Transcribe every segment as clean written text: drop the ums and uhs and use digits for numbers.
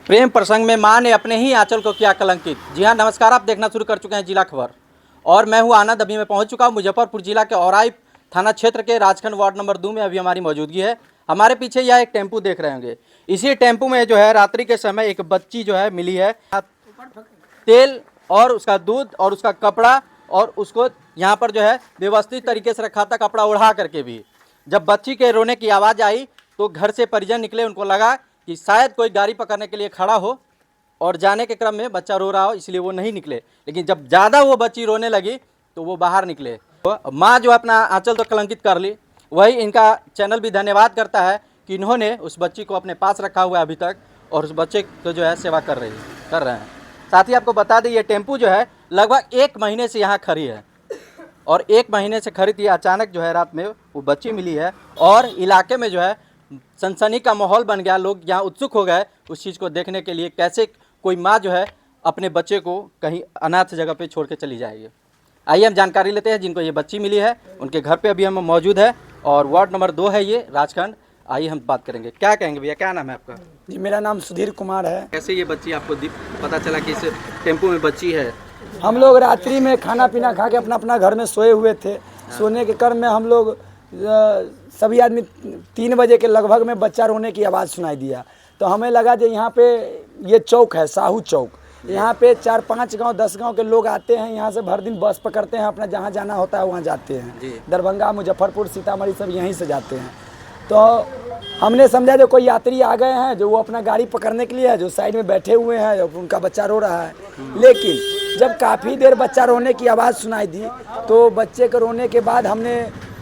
प्रेम प्रसंग में मां ने अपने ही आंचल को किया कलंकित। जी हां, नमस्कार। आप देखना शुरू कर चुके हैं जिला खबर और मैं हूं आनंद। अभी मैं पहुंच चुका हूं मुजफ्फरपुर जिला के औराई थाना क्षेत्र के राजखंड वार्ड नंबर 2 में। अभी हमारी मौजूदगी है। हमारे पीछे यह एक टेम्पू देख रहे होंगे। इसी टेम्पू में जो है रात्रि के समय एक बच्ची जो है मिली है। तेल और उसका दूध और उसका कपड़ा और उसको यहाँ पर जो है व्यवस्थित तरीके से रखा था, कपड़ा ओढ़ा करके भी। जब बच्ची के रोने की आवाज़ आई तो घर से परिजन निकले। उनको लगा कि शायद कोई गाड़ी पकड़ने के लिए खड़ा हो और जाने के क्रम में बच्चा रो रहा हो, इसलिए वो नहीं निकले। लेकिन जब ज़्यादा वो बच्ची रोने लगी तो वो बाहर निकले। माँ जो अपना आंचल तो कलंकित कर ली। वही इनका चैनल भी धन्यवाद करता है कि इन्होंने उस बच्ची को अपने पास रखा हुआ है अभी तक और उस बच्चे को जो है सेवा कर रहे हैं। साथ ही आपको बता दें, ये टेम्पू जो है लगभग 1 महीने से यहाँ खड़ी है और 1 महीने से खड़ी थी। अचानक जो है रात में वो बच्ची मिली है और इलाके में जो है सनसनी का माहौल बन गया। लोग यहाँ उत्सुक हो गए उस चीज़ को देखने के लिए, कैसे कोई माँ जो है अपने बच्चे को कहीं अनाथ जगह पे छोड़ के चली जाएगी। आइए हम जानकारी लेते हैं जिनको ये बच्ची मिली है, उनके घर पे अभी हम मौजूद है और वार्ड नंबर 2 है ये राजखंड। आइए हम बात करेंगे। क्या कहेंगे भैया, क्या नाम है आपका? जी, मेरा नाम सुधीर कुमार है। कैसे ये बच्ची आपको पता चला कि इस टेम्पो में बच्ची है? हम लोग रात्रि में खाना पीना खा के अपना अपना घर में सोए हुए थे। सोने के क्रम में हम लोग सभी आदमी 3 बजे के लगभग में बच्चा रोने की आवाज़ सुनाई दिया। तो हमें लगा कि यहाँ पे ये चौक है साहू चौक, यहाँ पे 4-5 गांव 10 गांव के लोग आते हैं। यहाँ से भर दिन बस पकड़ते हैं, अपना जहाँ जाना होता है वहाँ जाते हैं। दरभंगा, मुजफ्फरपुर, सीतामढ़ी सब यहीं से जाते हैं। तो हमने समझा जो कोई यात्री आ गए हैं, जो वो अपना गाड़ी पकड़ने के लिए है, जो साइड में बैठे हुए हैं, उनका बच्चा रो रहा है। लेकिन जब काफ़ी देर बच्चा रोने की आवाज़ सुनाई दी तो बच्चे के रोने के बाद हमने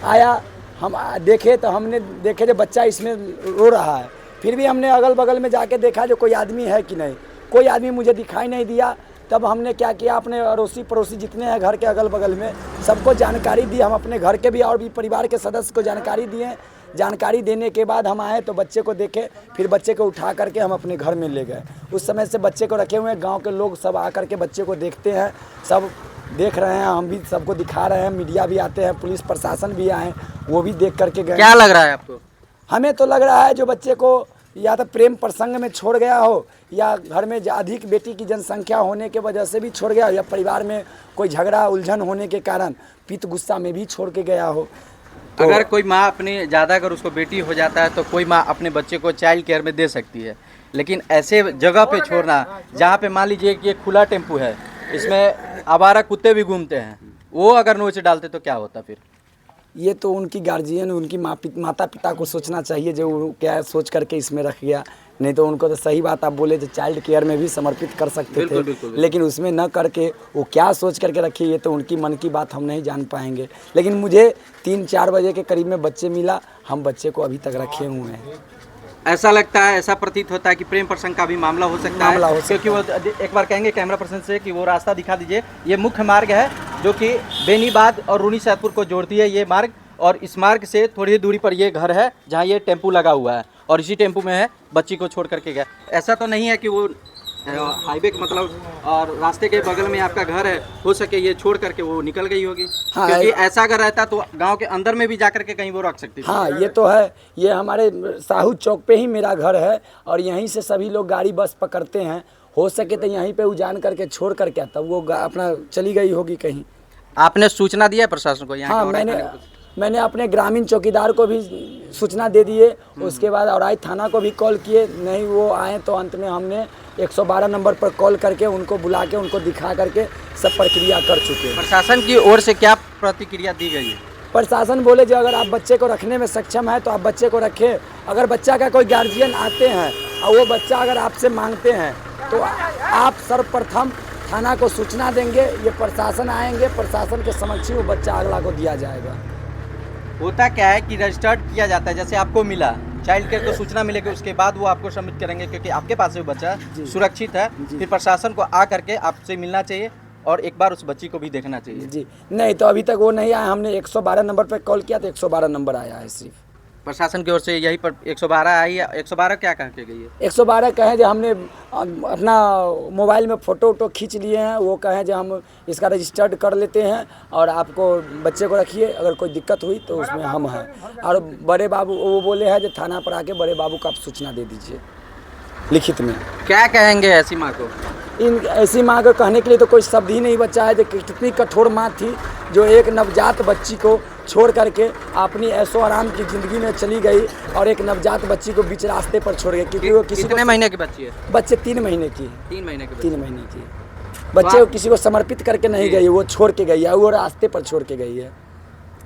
आया, हम देखे तो हमने देखे जो बच्चा इसमें रो रहा है। फिर भी हमने अगल बगल में जाके देखा जो कोई आदमी है कि नहीं। कोई आदमी मुझे दिखाई नहीं दिया। तब हमने क्या किया, अपने अड़ोसी पड़ोसी जितने हैं घर के अगल बगल में सबको जानकारी दी। हम अपने घर के भी और भी परिवार के सदस्य को जानकारी दिए। जानकारी देने के बाद हम आए तो बच्चे को देखे, फिर बच्चे को उठा करके हम अपने घर में ले गए। उस समय से बच्चे को रखे हुए हैं। गांव के लोग सब आकर के बच्चे को देखते हैं, सब देख रहे हैं, हम भी सबको दिखा रहे हैं। मीडिया भी आते हैं, पुलिस प्रशासन भी आए, वो भी देख करके गए। क्या लग रहा है आपको? हमें तो लग रहा है जो बच्चे को या तो प्रेम प्रसंग में छोड़ गया हो, या घर में अधिक बेटी की जनसंख्या होने के वजह से भी छोड़ गया हो, या परिवार में कोई झगड़ा उलझन होने के कारण पित गुस्सा में भी छोड़ के गया हो। तो अगर कोई माँ अपने ज़्यादा अगर उसको बेटी हो जाता है तो कोई माँ अपने बच्चे को चाइल्ड केयर में दे सकती है। लेकिन ऐसे जगह पे छोड़ना जहाँ पे मान लीजिए कि ये खुला टेम्पू है, इसमें आवारा कुत्ते भी घूमते हैं, वो अगर नोच डालते तो क्या होता फिर? ये तो उनकी गार्जियन, उनकी माता पिता को सोचना चाहिए जो वो क्या सोच करके इसमें रख गया। नहीं तो उनको तो सही बात आप बोले जो चाइल्ड केयर में भी समर्पित कर सकते थे, लेकिन उसमें न करके वो क्या सोच करके रखी, ये तो उनकी मन की बात हम नहीं जान पाएंगे। लेकिन मुझे 3-4 बजे के करीब में बच्चे मिला, हम बच्चे को अभी तक रखे हुए हैं। ऐसा लगता है, ऐसा प्रतीत होता है कि प्रेम प्रसंग का भी मामला हो सकता है, क्योंकि वो एक बार कहेंगे कैमरा पर्सन से कि वो रास्ता दिखा दीजिए। ये मुख्य मार्ग है जो कि बेनीबाद और रूनी सैदपुर को जोड़ती है ये मार्ग, और इस मार्ग से थोड़ी दूरी पर ये घर है जहाँ ये टेम्पू लगा हुआ है और इसी टेम्पू में है बच्ची को छोड़ करके गया। ऐसा तो नहीं है कि वो हाईवे मतलब और रास्ते के बगल में आपका घर है, हो सके ये छोड़ करके वो निकल गई होगी। हाँ, क्योंकि ऐसा अगर रहता तो गांव के अंदर में भी जाकर के कहीं वो रख सकती थी। हाँ, ये तो है। ये हमारे साहू चौक पे ही मेरा घर है और यहीं से सभी लोग गाड़ी बस पकड़ते हैं। हो सके तो यहीं पे उजान करके छोड़ करके तब वो अपना चली गई होगी कहीं। आपने सूचना दिया प्रशासन को? हाँ, मैंने अपने ग्रामीण चौकीदार को भी सूचना दे दिए। उसके बाद औराई थाना को भी कॉल किए, नहीं वो आए तो अंत में हमने 112 नंबर पर कॉल करके उनको बुला के उनको दिखा करके सब प्रक्रिया कर चुके हैं। प्रशासन की ओर से क्या प्रतिक्रिया दी गई है? प्रशासन बोले जो अगर आप बच्चे को रखने में सक्षम है तो आप बच्चे को रखें। अगर बच्चा का कोई गार्जियन आते हैं और वो बच्चा अगर आपसे मांगते हैं तो आप सर्वप्रथम थाना को सूचना देंगे। ये प्रशासन आएंगे, प्रशासन के समक्ष ही वो बच्चा अगला को दिया जाएगा। होता क्या है कि रजिस्टर्ड किया जाता है, जैसे आपको मिला चाइल्ड केयर को सूचना मिलेगी, उसके बाद वो आपको सबमिट करेंगे क्योंकि आपके पास वो बच्चा सुरक्षित है। फिर प्रशासन को आ करके आपसे मिलना चाहिए और एक बार उस बच्ची को भी देखना चाहिए। जी नहीं, तो अभी तक वो नहीं आया। हमने 112 नंबर पर कॉल किया तो 112 नंबर आया है सिर्फ। प्रशासन की ओर से यही पर 112 आई है। 112 क्या कह के गई है? 112 कहें जो हमने अपना मोबाइल में फ़ोटो खींच लिए हैं, वो कहें जो हम इसका रजिस्टर्ड कर लेते हैं और आपको बच्चे को रखिए, अगर कोई दिक्कत हुई तो उसमें हम हैं। और बड़े बाबू वो बोले हैं जो थाना पर आके बड़े बाबू को आप सूचना दे दीजिए। लिखित में। क्या कहेंगे ऐसी माँ को? इन ऐसी माँ को कहने के लिए तो कोई शब्द ही नहीं बचा है, जो कितनी कठोर माँ थी, जो एक नवजात बच्ची को छोड़ करके अपनी ऐशो आराम की ज़िंदगी में चली गई और एक नवजात बच्ची को बीच रास्ते पर छोड़ गई, क्योंकि वो किसी को कितने महीने की बच्ची है? बच्चे 3 महीने की 3 महीने की 3 महीने की बच्चे को किसी को समर्पित करके नहीं गई, वो छोड़ के गई है, वो रास्ते पर छोड़ के गई है।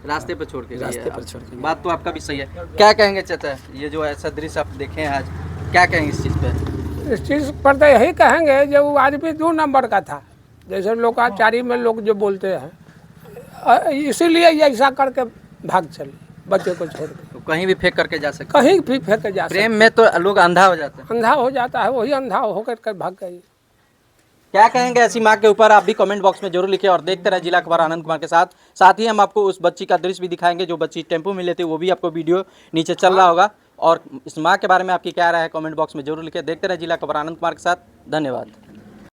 रास्ते पर छोड़ के गई है। रास्ते पर छोड़ के गई। बात तो आपका भी सही है। क्या कहेंगे चाचा, ये जो ऐसा दृश्य आप देखे हैं आज, क्या कहेंगे इस चीज़ पे? इस चीज़ पर तो यही कहेंगे जो वो आदमी 2 नंबर का था, जैसे लोकाचारी में लोग जो बोलते हैं, इसीलिए ये ऐसा करके भाग चले बच्चे को छोड़ के। तो कहीं भी फेंक करके जा सकते हैं। कहीं भी फेंक जा सकते, प्रेम में तो लोग अंधा हो जाते हैं। अंधा हो जाता है, वही अंधा होकर कर भाग गई। क्या कहेंगे ऐसी माँ के ऊपर, आप भी कमेंट बॉक्स में जरूर लिखें और देखते रहे जिला अखबार आनंद कुमार के साथ। साथ ही हम आपको उस बच्ची का दृश्य भी दिखाएंगे जो बच्ची टेम्पो में लेती है, वो भी आपको वीडियो नीचे चल रहा होगा। और इस माँ के बारे में आपकी क्या राय है कमेंट बॉक्स में जरूर लिखें। देखते रहे जिला अखबार आनंद कुमार के साथ। धन्यवाद।